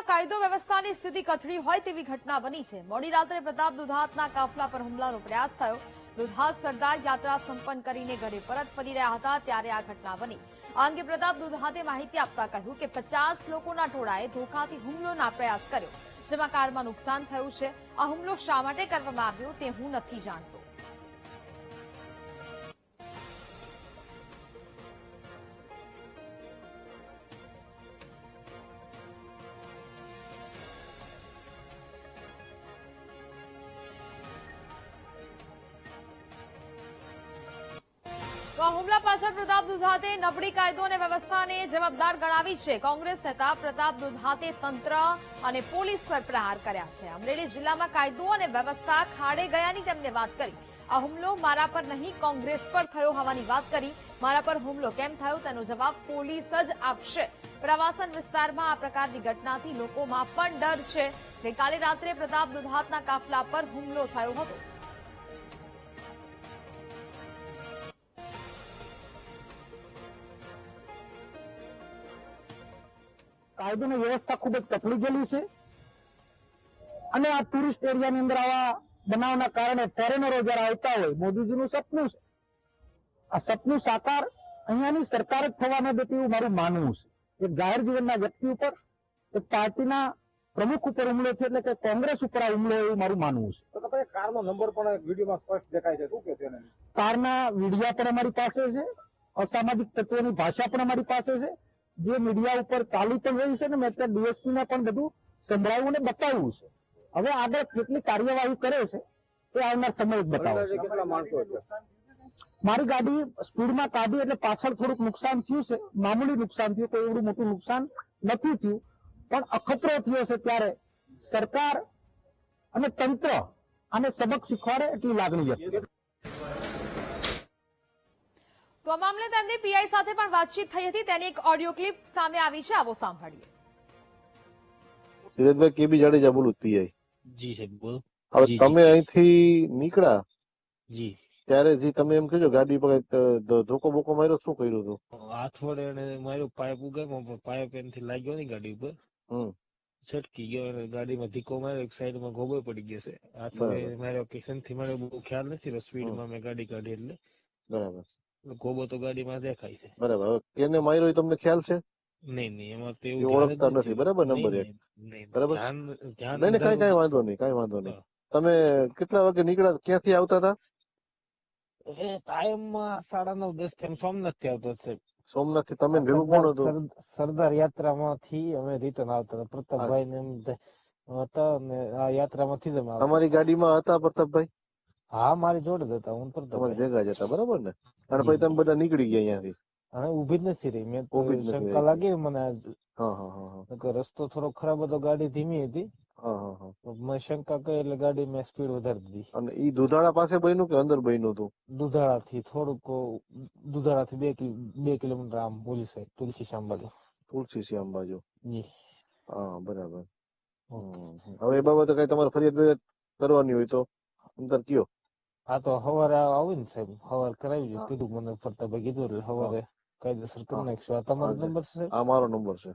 રાજ્યમાં કાયદો વ્યવસ્થાની સ્થિતિ કથળી હોય તેવી ઘટના બની છે। મોડી રાત્રે પ્રતાપ દુધાતના કાફલા પર હુમલાનો પ્રયાસ થયો। દુધાત સરદાર યાત્રા સંપન્ન કરીને ઘરે પરત ફરી રહ્યા હતા ત્યારે આ ઘટના બની। આ અંગે પ્રતાપ દુધાતે માહિતી આપતા કહ્યું કે 50 લોકોના ટોળાએ ધોખાથી હુમલોના પ્રયાસ કર્યો, જેમાં કારમાં નુકસાન થયું છે। આ હુમલો શા માટે કરવામાં આવ્યો તે હું નથી જાણતો। તો હુમલા પાછળ પ્રતાપ દુધાતે નબળી કાયદો અને વ્યવસ્થાને જવાબદાર ગણાવી છે। કોંગ્રેસ નેતા પ્રતાપ દુધાતે તંત્ર અને પોલીસ પર પ્રહાર કર્યા છે। અમરેલી જિલ્લામાં કાયદો અને વ્યવસ્થા ખાડે ગયાની તેમને વાત કરી। આ હુમલો મારા પર નહીં કોંગ્રેસ પર થયો હોવાની વાત કરી। મારા પર હુમલો કેમ થયો તેનો જવાબ પોલીસ જ આપશે। પ્રવાસન વિસ્તારમાં આ પ્રકારની ઘટનાથી લોકોમાં પણ ડર છે। ગઈકાલે રાત્રે પ્રતાપ દુધાતના કાફલા પર હુમલો થયો હતો। કાયદોની વ્યવસ્થા ખૂબ જ કથળી ગયેલી છે અને આ ટુરિસ્ટ એરિયાની અંદર આવા બનાવના કારણે ફોરેનરો જયારે આવતા હોય, મોદીજીનું સપનું છે, આ સપનું સાકાર અહીંયાની સરકાર જ થવા ન દેતી એવું મારું માનવું છે। એક જાહેર જીવનના વ્યક્તિ ઉપર, એક પાર્ટીના પ્રમુખ ઉપર હુમલો છે, એટલે કે કોંગ્રેસ ઉપર આ હુમલો એવું મારું માનવું છે। કારનો નંબર પણ વિડીયોમાં સ્પષ્ટ દેખાય છે, શું કે છે? કારના વિડીયા પણ અમારી પાસે છે, અસામાજિક તત્વોની ભાષા પણ અમારી પાસે છે, જે મીડિયા ઉપર ચાલુ પણ રહ્યું છે ને મેં અત્યારે ડીએસપી ને પણ બધું સંભળાવ્યું ને બતાવ્યું છે। હવે આગળ કેટલી કાર્યવાહી કરે છે એ આવનાર સમય જ બતાવશે। મારી ગાડી સ્પીડમાં કાઢી એટલે પાછળ થોડુંક નુકસાન થયું છે, મામૂલી નુકસાન થયું, કોઈ એવડું મોટું નુકસાન નથી થયું, પણ અખતરો થયો છે ત્યારે સરકાર અને તંત્ર આને સબક શીખવાડે એટલી લાગણી વ્યક્ત કરી। તો આ મામલે તેમની પીઆઈ સાથે પણ વાતચીત થઈ હતી, તેની એક ઓડિયો ક્લિપ સામે આવી છે, આવો સાંભળીએ। સુરેશભાઈ કેબી જાડેજા બોલું, પીઆઈ। જી સાહેબ બોલો। હવે તમે અહીંથી નીકળ્યા જી ત્યારે જે તમે એમ કહેજો ગાડી પર ધોકો બોકો માર્યો, શું કર્યું હતું? હાથ વડે એને માર્યો, પાઇપ ઉગામ્યો પણ પાઇપ એનાથી લાગ્યો નહીં ગાડી ઉપર, છટકી ગયો અને ગાડીમાં ધીકો માર્યો, એક સાઈડમાં ગોબો પડી ગયો છે। હાથ વડે માર્યો કે શેનથી માર્યો બહુ ખ્યાલ નથી, સ્પીડમાં મેં ગાડી કાઢી એટલે બરાબર ગોબો તો ગાડીમાં દેખાય છે। બરાબર, કેને માર્યો એ તમને ખ્યાલ છે? નહીં નહીં, એમાં તો એ ઓળખતા નથી, બરાબર, નંબર 1 બરાબર। નહીં કઈ વાંધો નહીં, કઈ વાંધો નહીં। તમે કેટલા વાગે નીકળ્યા, ક્યાંથી આવતા હતા? ટાઈમમાં 9:30 થી સોમનાથ થી આવતો છે। સોમનાથ થી તમે ભેગું કોણ હતું? સરદાર યાત્રામાંથી અમે રિટર્ન આવતા હતા, પ્રતાપભાઈ ને એમ હતા અને આ યાત્રામાંથી જ અમે આવતા। તમારી ગાડીમાં હતા પ્રતાપભાઈ? હા, મારી જોડે જ હતા, હું તમારી પ્રતાપભાઈ ભેગા જ હતા, બરાબર ને? અને પછી તમે બધા નીકળી ગયા અહીંયાથી? અને ઉભી જ નથી રહી, મેં તો ઊભી જ નથી શંકા રહી. લાગી મને, હા, રસ્તો થોડો ખરાબ હતો, ગાડી ધીમી હતી, હા। મેં શંકા કરી એટલે ગાડી મેં સ્પીડ વધારી દીધી। અને ઈ દુધાળા પાસે બન્યું કે અંદર બન્યું હતું? દુધાળાથી થોડુંક, દુધાળાથી 2 કિલોમીટર આમ ઓલી સાઈડ તુલસી શ્યામ બાજુ। તુલસી શ્યામ બાજુ? જી હા, બરાબર। હવે એ બાબતે કઈ તમારે ફરિયાદ કરવાની હોય તો અંદર કયો? હા, તો સવારે આવું ને સાહેબ, સવારે કરાવી દઈશ, કીધું મને પ્રતાપભાઈ કીધું એટલે સવારે કાયદેસર કરી નાખશું। આ તમારો નંબર છે? આ મારો નંબર છે।